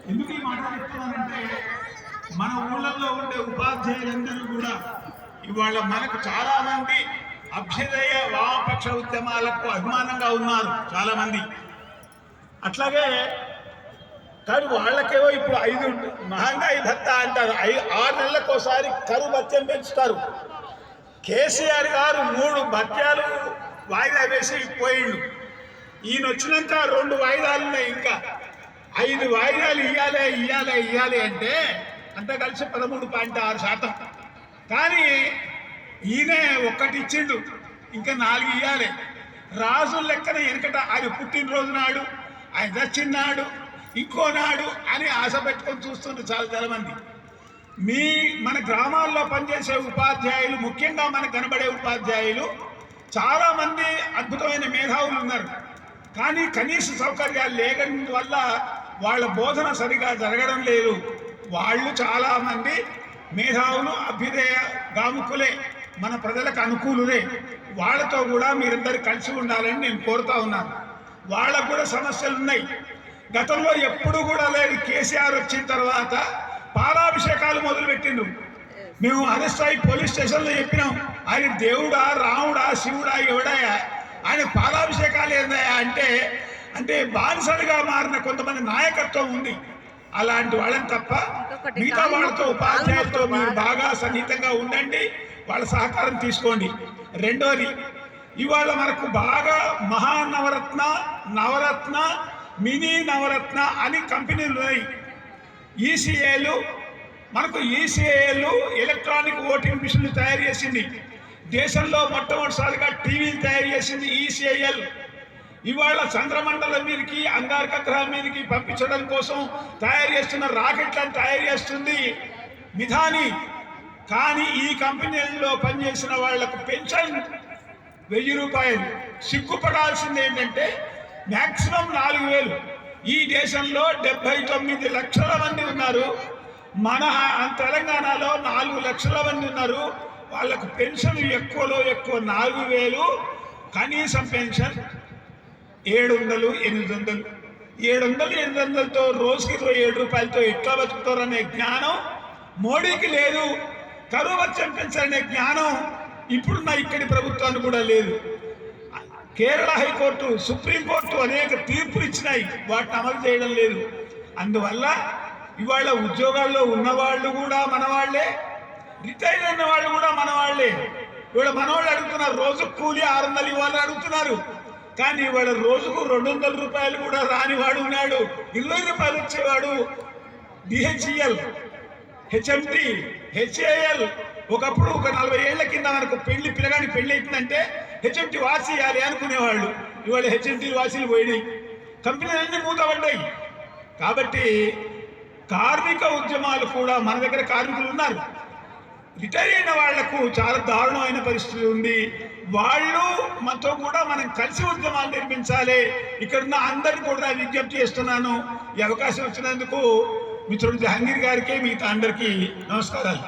ఎందుకు ఈ మాట చెప్తున్నానంటే మన ఊళ్ళల్లో ఉండే ఉపాధ్యాయులందరూ కూడా ఇవాళ మనకు చాలా మంది అభ్యుదయ వామపక్ష ఉద్యమాలకు అభిమానంగా ఉన్నారు చాలా మంది. అట్లాగే కానీ వాళ్ళకేవో ఇప్పుడు 5 మహంగాయి భత్తా అంటారు, 6 నెలలకోసారి కరువు భత్యం పెంచుతారు. కేసీఆర్ గారు 3 భత్యాలు వాయిదా వేసి పోయిండు. ఈయన వచ్చినాక 2 వాయిదాలు ఉన్నాయి, ఇంకా 5 వాయిదాలు ఇయ్యాలి అంటే అంతా కలిసి 13.6%. కానీ ఈయనే ఒక్కటి ఇచ్చిండు, ఇంకా 4 ఇయ్యాలి. రాజుల లెక్కన వెనకట ఆయన పుట్టినరోజు నాడు, ఆయన దచ్చిన్నాడు, ఇంకో నాడు అని ఆశ పెట్టుకొని చూస్తుంటే చాలా మంది. మన గ్రామాల్లో పనిచేసే ఉపాధ్యాయులు, ముఖ్యంగా మనకు కనబడే ఉపాధ్యాయులు చాలా మంది అద్భుతమైన మేధావులు ఉన్నారు. కానీ కనీస సౌకర్యాలు లేని వల్ల వాళ్ళ బోధన సరిగా జరగడం లేదు. వాళ్ళు చాలా మంది మేధావులు, అభ్యుదయ గాముకులే, మన ప్రజలకు అనుకూలులే. వాళ్ళతో కూడా మీరందరూ కలిసి ఉండాలని నేను కోరుతా ఉన్నాను. వాళ్ళకు కూడా సమస్యలు ఉన్నాయి. గతంలో ఎప్పుడు కూడా లేదు. కేసీఆర్ వచ్చిన తర్వాత పాలాభిషేకాలు మొదలుపెట్టిండు. మేము అరెస్ట్ పోలీస్ స్టేషన్లో చెప్పినాం, ఆయన దేవుడా, రాముడా, శివుడా, ఎవడాయా, ఆయన పాలాభిషేకాలు ఏందయా అంటే బానిసలుగా మారిన కొంతమంది నాయకత్వం ఉంది. అలాంటి వాళ్ళని తప్ప మిగతా వాళ్ళతో, ఉపాధ్యాయులతో మీరు బాగా సన్నిహితంగా ఉండండి, వాళ్ళ సహకారం తీసుకోండి. రెండోది, ఇవాళ మనకు బాగా మహానవరత్న, నవరత్న, మినీ నవరత్న అని కంపెనీలు ఉన్నాయి. ఈసీఏలు, మనకు ఈసీఏలు ఎలక్ట్రానిక్ ఓటింగ్ మిషన్లు తయారు చేసింది. దేశంలో మొట్టమొదటిసారిగా టీవీలు తయారు చేసింది ఈసీఐఎల్. ఇవాళ చంద్రమండలం మీదకి, అంగారక గ్రహం మీదకి పంపించడం కోసం తయారు చేస్తున్న రాకెట్లను తయారు చేస్తుంది మిధాని. కానీ ఈ కంపెనీల్లో పనిచేసిన వాళ్లకు పెన్షన్ 1000 రూపాయలు. సిగ్గుపడాల్సింది ఏంటంటే మ్యాక్సిమం 4000. ఈ దేశంలో 79 లక్షల మంది ఉన్నారు. మన తెలంగాణలో 4 లక్షల మంది ఉన్నారు. వాళ్ళకు పెన్షన్ ఎక్కువలో ఎక్కువ 4000. కనీసం పెన్షన్ 700, 800. 700, 800తో రోజుకి 7 రూపాయలతో ఎట్లా బతుకుతారనే జ్ఞానం మోడీకి లేదు. కరువు భత్యం పెంచాలనే జ్ఞానం ఇప్పుడున్న ఇక్కడి ప్రభుత్వానికి కూడా లేదు. కేరళ హైకోర్టు, సుప్రీంకోర్టు అనేక తీర్పులు ఇచ్చినాయి, వాటిని అమలు చేయడం లేదు. అందువల్ల ఇవాళ ఉద్యోగాల్లో ఉన్నవాళ్ళు కూడా మనవాళ్లే, రిటైర్ అయిన వాళ్ళు కూడా మనవాళ్లే. ఇవాళ మనవాళ్ళు అడుగుతున్నారు, రోజుకు కూలి 600 ఇవ్వాలని అడుగుతున్నారు. కానీ ఇవాళ రోజుకు 200 రూపాయలు కూడా రానివాడు ఉన్నాడు. 20 రూపాయలు వచ్చేవాడు. డిహెచ్ఈఎల్, హెచ్ఎంటి, హెచ్ఏఎల్. ఒకప్పుడు ఒక 40 ఏళ్ల కింద మనకు పిల్లగాని పెళ్లి అవుతుందంటే హెచ్ఎంటి వాసి ఇవ్వాలి అనుకునేవాళ్ళు. ఇవాళ హెచ్ఎంటి వాసీలు పోయినాయి, కంపెనీలన్నీ మూతపడ్డాయి. కాబట్టి కార్మిక ఉద్యమాలు కూడా, మన దగ్గర కార్మికులు ఉన్నారు, రిటైర్ అయిన వాళ్లకు చాలా దారుణమైన పరిస్థితి ఉంది. వాళ్ళు మనతో కూడా మనం కలిసి ఉద్యమాలు నిర్మించాలి. ఇక్కడున్న అందరికీ కూడా విజ్ఞప్తి చేస్తున్నాను. ఈ అవకాశం వచ్చినందుకు మిత్రుడు జహంగీర్ గారికి, మిగతా అందరికీ నమస్కారాలు.